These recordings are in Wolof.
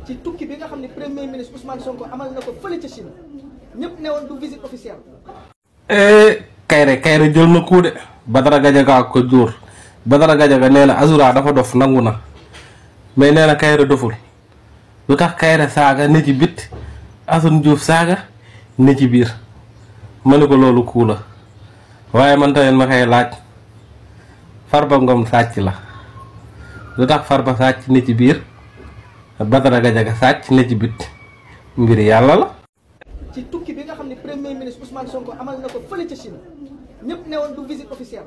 ci tukki bi nga xam ne premier ministre Ousmane Sonko amal na ko fële ca Chine ñëpp ne woon du visite officielle. Kayre jël na coup de Badara Gadiaga ko jur Badara Gadiaga nee na Azoura dafa dof nangu na mais nee na Kayre doful lu tax Kayre saaga ne ci bit Assane Diouf saaga ne ci biir ma ne ko loolu coup la waaye man tamit ma koy laaj Farba Ngom sàcc la lu tax Farba sàcc ne ci biir Badara Gadiaga sàcc ne ci bit mbir yàlla la. ci tukki bi nga xam ne premier ministre Ousmane Sonko amal na ko fële ca Chine ñëpp ne woon du visite officielle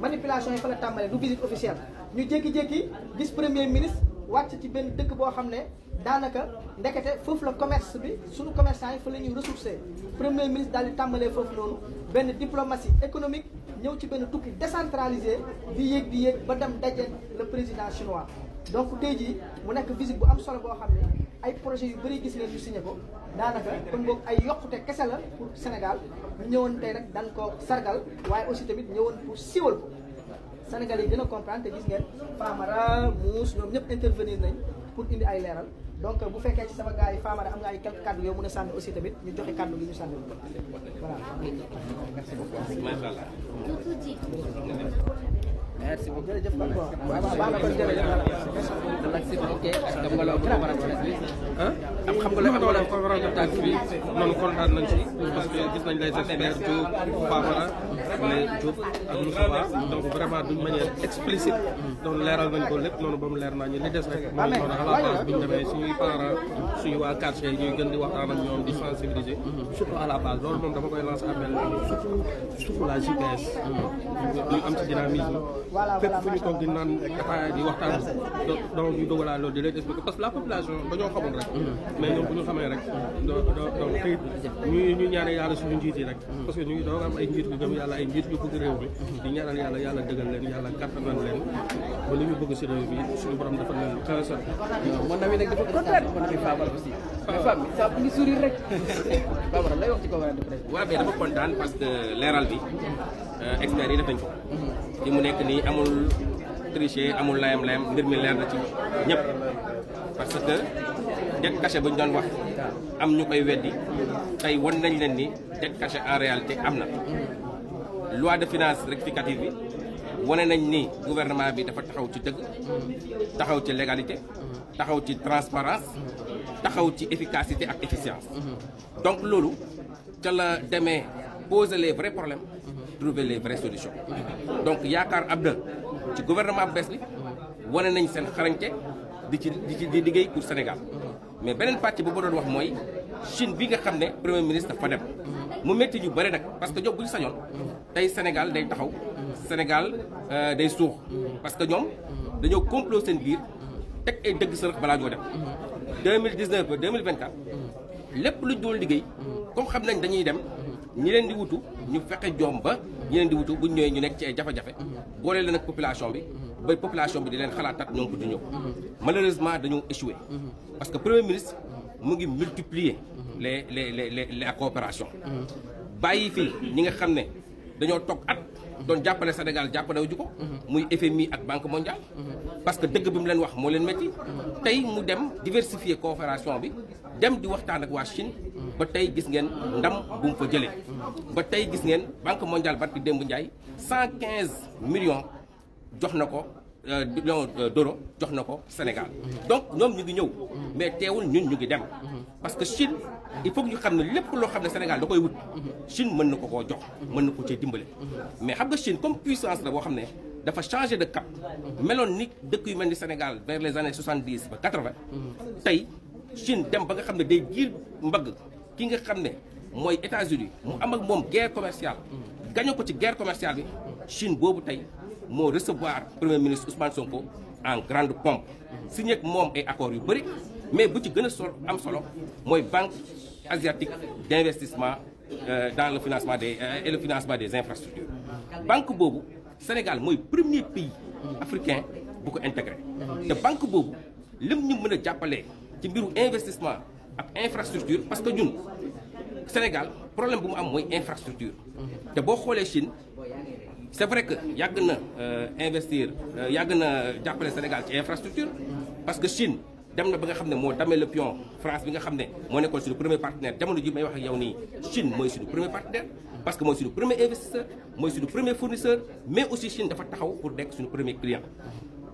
manipulation yi fa la tàmbalee du visite officielle ñu jékki-jékki gis premier ministre wàcc ci benn dëkk boo xam ne daanaka ndekete foofu la commerce bi suñu commerçant yi fa la ñuy ressourcé premier ministre daal di tàmbalee foofu noonu benn diplomatie économique ñëw ci benn tukki décentralisé di yéeg ba dem daje le président chinois. donc tey jii mu nekk visite bu am solo boo xam ne ay projet yu bëri gis ngeen ñu signé ko daanaka kon boog ay yokkute kese la pour Sénégal ñu ñëwoon tey nag dañ ko sargal waaye aussi tamit ñëwoon pour siiwal ko Sénégal yi gën a comprendre te gis ngeen Famara Mouss ñoom ñëpp intervenir nañ pour indi ay leeral donc bu fekkee ci sama gars yi Famara am nga ay quelques kàddu yoo mën a sànni aussi tamit ñu joxe kàddu gi ñu sànni voilà. merci beaucoup. merci beaucoup jërëjëf Pape Mor. waaw xam nga la conférence bi noonu kontaan nañ ci parce que gis nañ les experts Diop Famara mais Diop ak Moustapha donc vraiment d'une manière explicite donc leeral nañ ko lépp noonu ba mu leer naa ñu li des rek mooy noonu à la base bi ñu demee suñuy parents suñu waa quartier ñuy gën di waxtaan ak ñoom di sensibiliser surtout à la base loolu moom dama koy lancer appel surtout la JPS ñu am ci dynamisme fépp fu ñu toog di naan ataaya di waxtaan donc ñu dogalaat loolu di leen expliquer parce que la population dañoo xamul rek mais ñoom bu ñu xamee rek donc tey ñu ñaanal yàlla suñu njiit yi rek parce que ñu ngi doog am ay njiit yu gëm yàlla ay njiit yu bëgg réew mi di ñaanal yàlla dëggal leen yàlla kattanal leen ba li ñu bëgg si réew bi suñu borom dafa leen xaasal. mon ami nag dafa kontaan mon ami Famara aussi. femme bi saa bu ngi sourire rek Famara lay wax ci conférence de presse. waaw mais dafa kontaan parce que leeral bi experts yi def nañ ko. li mu nekk nii amul tricher amul layam-layam mbir mi leer na ci ñëpp parce que dette cachée bu ñu doon wax am ñu koy weddi tey wan nañ leen ni dette cachée en réalité am na. loi de finances rectificative bi wane nañ ni gouvernement bi dafa taxaw ci dëgg taxaw ci légalité taxaw ci transparence taxaw ci efficacité ak efficience donc loolu ca la demee poser les vrais problèmes trouver les vraies solutions donc yaakaar am na ci gouvernement bees bi wane nañ seen xarañte di liggéey pour Sénégal mais beneen pàcc bu ma doon wax mooy Chine bi nga xam ne premier ministre dafa dem mu métti ñu bëri nag parce que ñoom bu ñu sañoon tey Sénégal day taxaw Sénégal day suux parce que ñoom dañoo complot seen biir teg ay dëgg sërëx balaa ñoo dem 2019 ba 2024 lépp luñ doon liggéey comme xam nañ dañuy dem ñi leen di wutu ñu fexe joom ba ñi leen di wutu buñ ñëwee ñu nekk ci ay jafe-jafe boole leen ak population bi ba population bi di leen xalaatat ñoom ko du ñëw malheureusement dañoo échoué parce que premier ministre mu ngi multiplier la coopération bàyyi fii ñi nga xam ne dañoo toog at doon jàppale Sénégal jàppale wu ko muy FMI ak Banque mondiale parce que dëgg bi mu leen wax moo leen métti tey mu dem diversifier coopération bi dem di waxtaan ak waa Chine ba tey gis ngeen ndam bu mu fa jëlee ba tey gis ngeen Banque mondiale barki démb Ndiaye 115 millions jox na ko millions d'euros jox na ko Sénégal donc ñoom ñu ngi ñëw mais teewul ñun ñu ngi dem parce que Chine il faut que ñu xam ne lépp loo xam ne Sénégal da koy wut Chine mën na ko koo jox mën na ko cee dimbale mais xam nga Chine comme puissance la boo xam ne dafa changé de cap meloon ni dëkk yu mel ni Sénégal vers les années 70 ba 80 tey Chine dem ba nga xam ne day giir mbagg ki nga xam ne mooy États-Unis mu am ak moom guerre commerciale gaño ko ci guerre commerciale bi Chine boobu tey moo recevoir premier ministre Ousmane Sonko en grande pompe signé ak moom ay accords yu bëri mais bu ci gën a am solo mooy banque asiatique d'investissement dans le financement des infrastructures banque boobu Sénégal mooy premier pays africain bu ko intégré te banque boobu lim ñu mën a jàppalee ci mbiru investissement ak infrastructure parce que ñun Sénégal problème bu mu am mooy infrastructure te boo xoolee Chine c'est vrai que yàgg na investir yàgg na jàppale Sénégal ci infrastructure parce que Chine dem na ba nga xam ne moo damee le pion France bi nga xam ne moo nekkoon suñu premier partenaire jamono ji may wax ak yow nii Chine mooy suñu premier partenaire parce que mooy suñu premier investisseur mooy suñu premier fournisseur mais aussi Chine dafa taxaw pour nekk suñu premier client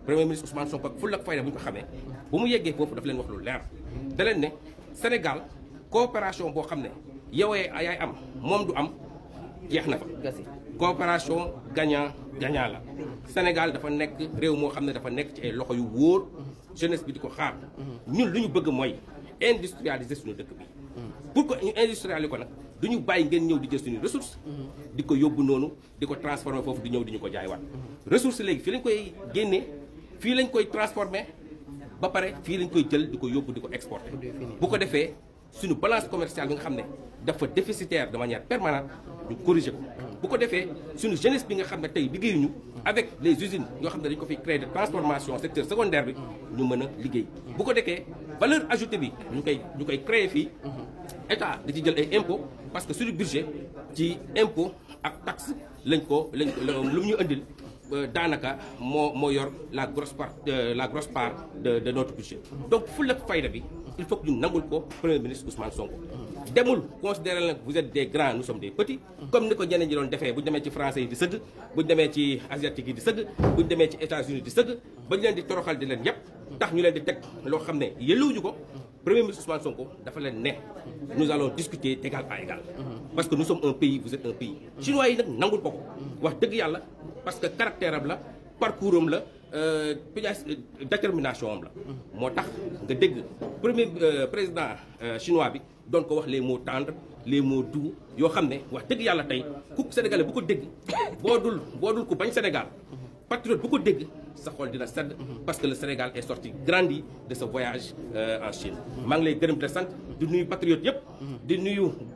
premier ministre Ousmane Sonko ak fulla ak fayda bu ñu ko xamee bu mu yeggee foofu daf leen wax lu leer da leen ne Sénégal coopération boo xam ne yow yaay am moom du am jeex na fa coopération gagnant gagnant la Sénégal dafa nekk réew moo xam ne dafa nekk ci ay loxo yu wóor jeunesse bi di ko xaar ñun lu ñu bëgg mooy industrialiser suñu dëkk bi pour que ñu industrialiser ko nag du ñu bàyyi ngeen ñëw di jël suñu ressource di ko yóbbu noonu di ko transformer foofu di ñëw di ñu ko jaaywaat ressource léegi fii lañ koy génnee fii lañ koy transformer ba pare fii lañ koy jël di ko yóbbu di ko exporter bu ko defee suñu balance commerciale bi nga xam ne dafa déficitaire de manière permanente ñu corriger ko bu ko defee suñu jeunesse bi nga xam ne tey liggéeyuñu avec les usines yoo xam ne dañu ko fi créer de transformation secteur secondaire bi ñu mën a liggéey bu ko defee valeur ajoutée bi ñu koy créer fii état da ci jël ay impôt parce que suñu budget ci impôt ak taxe lañ lu ñu indil daanaka moo yor la grosse part de notre budget donc fulla ak fayda bi il faut que ñu nangul ko premier ministre Ousmane Sonko demul considérer nag vous êtes des grands nous sommes des petits comme ni ko ñeneen ñi doon defee bu ñu demee ci français yi di sëgg bu ñu demee ci asiatique yi di sëgg bu ñu demee ci États-Unis di sëgg ba ñu leen di toroxal di leen yëpp tax ñu leen di teg loo xam ne yelluwuñu ko premier ministre Ousmane Sonko dafa leen ne nous allons discuter d'égal à égal parce que nous sommes un pays vous êtes un pays chinois yi nag nangul ko wax dëgg yàlla parce que caractère am la parcours am la détermination am la moo tax nga dégg premier président chinois bi doon ko wax les mots tendres les mots doux yoo xam ne wax dëgg yàlla tey ku sénégalais bu ko dégg boo dul ku bañ Sénégal patriote bu ko dégg sa xol dina sedd parce que le Sénégal est sorti grandi de ce voyage en Chine maa ngi lay gërëm te sant di nuyu patriote yëpp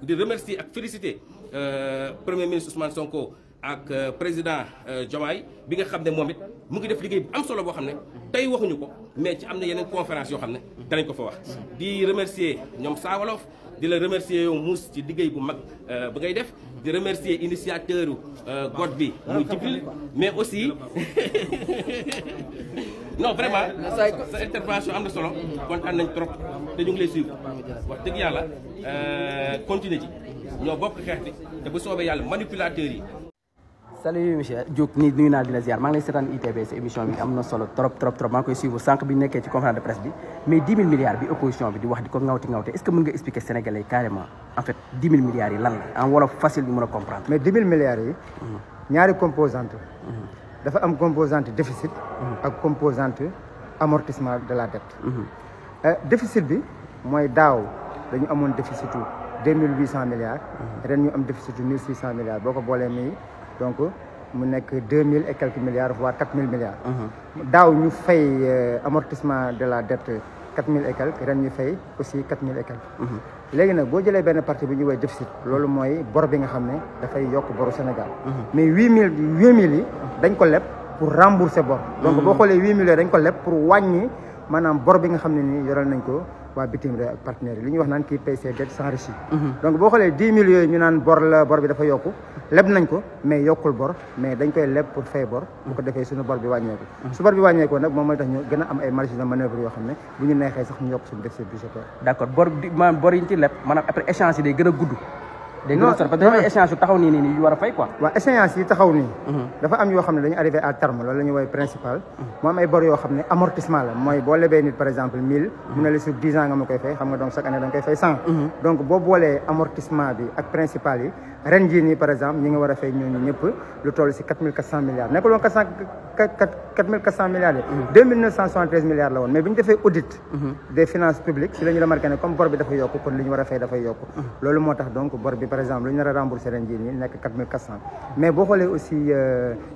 di remercier ak féliciter premier ministre Ousmane Sonko ak président Diomaye bi nga xam ne moom it mu ngi def liggéey bu am solo boo xam ne tey waxuñu ko mais ci am na yeneen conférence yoo xam ne danañ ko fa wax di remercier ñoom Saawolof di la remercier yow Mouss ci liggéey bu mag ba ngay def di remercier initiateur GOT bi muy Djibril mais aussi non vraiment sa intervention am na solo kontaan nañ trop te ñu ngi lay suivre wax dëgg yàlla continuer ci ñoo bokk xeex bi te bu soobee yàlla manipulateurs yi. salut monsieur Diop nii nuyu naa di la ziar maa ngi lay seetaan ITV sa émission bi am na solo trop maa ngi koy suivre sànq bi ñu nekkee ci conférence de presse bi mais 10 000 milliards bi opposition bi di wax di ko ŋawti est-ce que mën nga expliquer Sénégalais carrément en fait 10 000 milliards yi lan la en wolof facile ñu mën a comprendre. mais 10 000 milliards yi ñaari composante dafa am composante déficit ak composante amortissement de la dette déficit bi mooy daaw dañu amoon déficitu 2800 milliards ren ñu am déficitu 1600 milliards boo ko boolee nii donc mu nekk 2000 et quelques milliards voire 4000 milliards daaw ñu fay amortissement de la dette 4000 et quelques ren ñu fay aussi 4000 et quelques léegi nag boo jëlee benn partie bi ñuy woowee déficit loolu mooy bor bi nga xam ne dafay yokk boru Sénégal mais 8000 yi dañ ko leb pour rembourser bor donc boo xoolee 8000 yi dañ ko leb pour wàññi maanaam bor bi nga xam ne nii yoral nañ ko waa bitim réew ak partenaires yi li ñuy wax naan kii paye ses dettes s'enrichit donc boo xoolee 10 000 yooyu ñu naan bor bi dafa yokku leb nañ ko mais yokkul bor mais dañ koy leb pour fay bor bu ko defee suñu bor bi wàññeeku su bor bi wàññeekoo nag moom mooy tax ñu gën a am ay marge de manœuvre yoo xam ne bu ñu neexee sax ñu yokk suñu déficit budgétaire. d'accord bor yi ñu ci leb maanaam après échéance yi day gën a gudd. day gën a sori parce que dafa ay échéance yu taxaw nii yu war a fay quoi. waaw échéance yi taxaw nii. dafa am yoo xam ne dañu arrivé à terme loolu la ñuy woowee principal. mu am ay bor yoo xam ne amortissement la mooy boo lebee nit par exemple 1000. mu ne la sur 10 ans nga ma koy fay xam nga donc chaque année da nga koy fay 100. donc boo boolee amortissement bi ak principal yi ren jii nii par exemple ñi nga war a fay ñooñu ñëpp lu toll si 4400 milliards nekkul woon 4400 milliards yi. 2973 milliards la woon mais bi ñu defee audit. des finances publiques si la ñu remarqué ne comme bor bi dafa yokku kon li ñu war a fay dafay yokku. loolu moo tax donc bor bi par exemple lu ñu nar a remboursé ren jii nii nekk 4400 mais boo xoolee aussi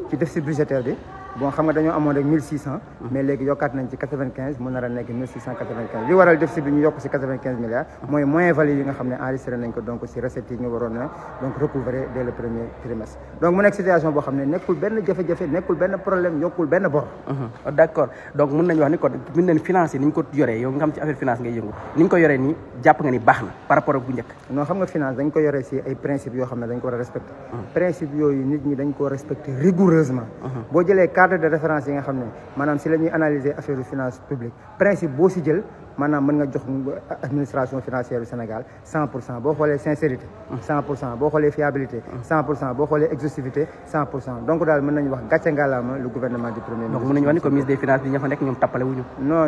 ci déficit budgétaire bi bon xam nga dañoo amoon rek 1600 mais léegi yokkaat nañ ci 95 mu nar a nekk 1695 li waral déficit bi ñu yokk si 95 milliards mooy moins value yi nga xam ne enregistré nañ ko donc si recettes yi ñu waroon na donc recouvrer dès le premier trimestre donc mu nekk situation boo xam ne nekkul benn jafe-jafe nekkul benn problème yokkul benn bor. d'accord donc mën nañu wax ni kon mën nañ finance yi ni ñu ko yoree yow nga xam ci affaire finance ngay yëngu ni ñu ko yoree nii jàpp nga ni baax na par rapport ak bu njëkk. non xam nga finance dañ ko yoree si ay principes yoo xam ne dañ ko war a respecter. principes yooyu nit ñi dañ ko respecter rigoureusement. boo jëlee cadre de référence yi nga xam ne maanaam si la ñuy analyser affaire finance publique principe boo si jël maanaam mën nga jox administration financière du Sénégal 100% boo xoolee sincérité 100% boo xoolee fiabilité 100% boo xoolee exhaustivité 100% donc daal mën nañu wax gàcce ngalaama le gouvernement du premier ministre. donc mën nañu wax ni ko ministre des finances bi ña fa nekk ñoom tappale wuñu.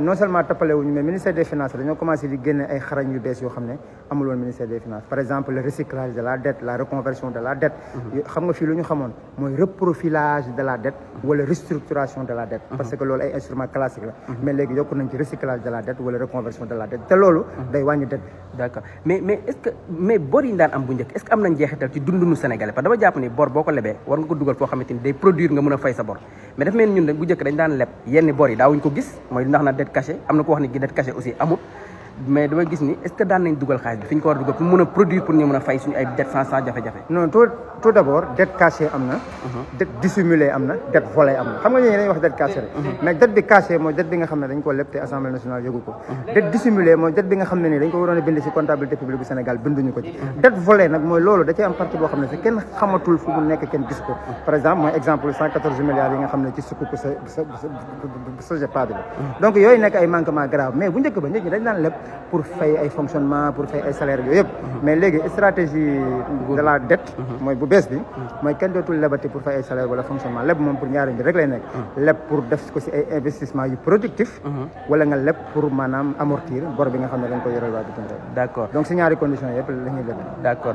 non seulement tappale wuñu mais ministère des finances dañoo commencé di génne ay xarañ yu bees yoo xam ne amul woon ministère des finances par exemple le recyclage de la dette la reconversion de la dette xam nga fii lu ñu xamoon mooy reprofilage de la dette wala restructuration de la dette parce que loolu ay instrument classique la mais léegi yokku nañ ci recyclage de la dette wala reconversion de la dette te loolu day wàññi dette bi. d'accord mais est-ce que mais bor yi ñu daan am bu njëkk est-ce que am na njeexital ci dundunu sénégalais parce que dama jàpp ni bor boo ko lebee war nga ko dugal foo xamante ni day produire nga mën a fay sa bor mais dafa mel ni ñun bu njëkk dañ daan leb yenn bor yi daawuñ ko gis mooy ndax na dette cachée am na ko wax ni dette cachée aussi amul mais dama gis ni est-ce que daan nañ dugal xaalis bi fi ñu ko war a dugal pour mën a produire pour ñu mën a fay suñu ay dette sans jafe-jafe. non tout d'abord dette cachée am na dette dissimulée am na dette volée am na xam nga ñooñu dañuy wax dette cachée rek mais dette bi cachée mooy dette bi nga xam ne dañ ko leb te assemblée nationale yëgu ko dette dissimulée mooy dette bi nga xam ne nii dañ ko waroon a bind ci comptabilité publique bu Sénégal binduñu ko ci dette volée nag mooy loolu da cee am partie boo xam ne si kenn xamatul fu mu nekk kenn gis ko par exemple mooy exemple 114 milliards yi nga xam ne ci sukk ko sa GEPAD bi donc yooyu nekk ay manquement grave mais bu njëkk ba nit ñi dañ daan leb pour fay ay fonctionnement pour fay ay salaire yooyu yëpp mais léegi stratégie de la dette mooy bu bees bi mooy kenn dootul lebati pour fay ay salaire wala fonctionnement leb moom pour ñaari bi rek lay nekk leb pour def ko ci ay investissement yu productif wala nga leb pour maanaam amortir bor bi nga xam ne dañ ko yoral waa bitim réew d'accord donc ci ñaari conditions yëpp la ñuy leb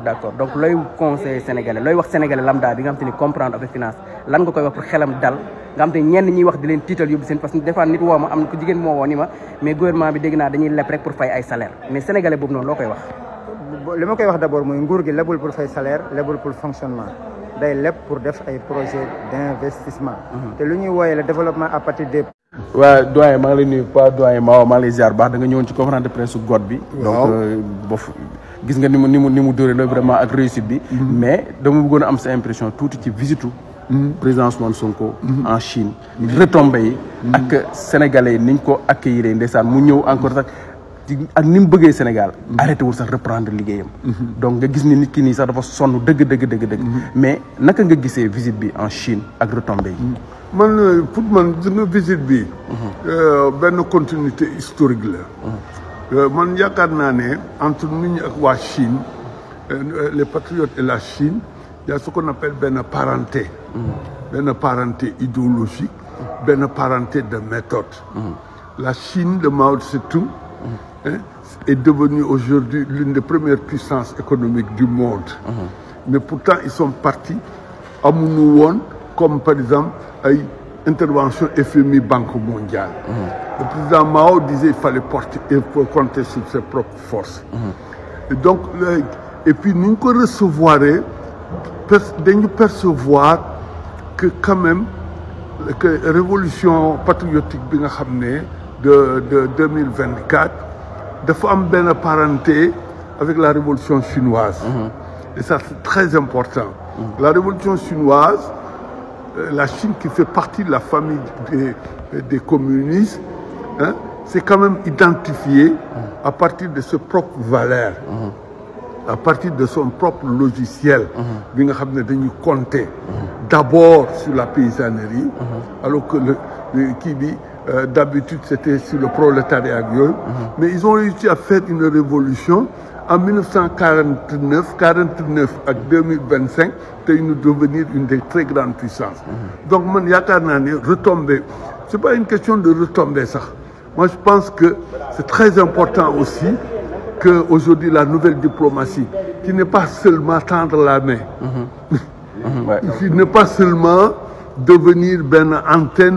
d'accord donc looy conseil sénégalais looy wax sénégalais lambda bi nga xam te ni comprendre avec finance lan nga koy wax pour xelam dal nga xam te ñenn ñiy wax di leen tiital yóbbu seen parce que des fois nit woo ma am na ko jigéen moo woo ni ma mais gouvernement bi dégg naa dañuy leb rek pour fay ay salaire mais sénégalais boobu noonu loo koy wax li ma koy wax d'abord mooy nguur gi lebul pour fay salaire lebul pour fonctionnement day leb pour def ay projet d'investissement te lu ñuy wooyee le développement à partir des waaw doyen maa ngi lay nuyu pas doyen Maodo maa ngi lay ziar baax da nga ñëwoon ci conférence de presse su God bi donc bof gis nga ni mu dóoree la vraiment ak réussite bi mais dama bëggoon a am sa impression tuuti ci visitu président Ousmane Sonko en Chine retombées yi ak sénégalais yi niñ ko accueillir ndeysaan mu ñëw encore sax ak ni mu bëggee Sénégal arrêté wul sax reprendre liggéeyam donc nga gis ni nit ki nii sax dafa sonn dëgg mais naka nga gisee visite bi en Chine ak retombées yi man pour man gis nga visite bi benn continuité historique la man yaakaar naa ne entre nit ñi ak waa Chine les patriotes et la Chine il y a ce qu'on appelle benn parenté idéologique benn parenté de méthode la Chine de Mao Tse-tung est devenue aujourd'hui l'une des premières puissances économiques du monde mais pourtant ils sont partis amuñu woon comme par exemple ay intervention FMI Banque mondiale le président Mao disait il faut compter sur ses propres forces et donc et puis ni ñu ko recevoir dañu percevoir que quand même que révolution patriotique bi nga xam ne de 2024 dafa am benn parenté avec la révolution chinoise et ça c'est très important la révolution chinoise la Chine qui fait partie de la famille des communistes c'est quand même identifié à partir de ses propres valeurs à partir de son propre logiciel bi nga xam ne dañuy compter d'abord sur la paysannerie alors que kii bi d'habitude c'était sur le prolétariat ak yooyu mais ils ont réussi à faire une révolution en 1949 ak 2025 te ñu devenir une des très grandes puissances donc man yaakaar naa ne retombée c'est pas une question de retombée sax moi je pense que c'est très important aussi que aujourd'hui la nouvelle diplomatie qui n'est pas seulement tendre la main qui n'est pas seulement devenir benn antenne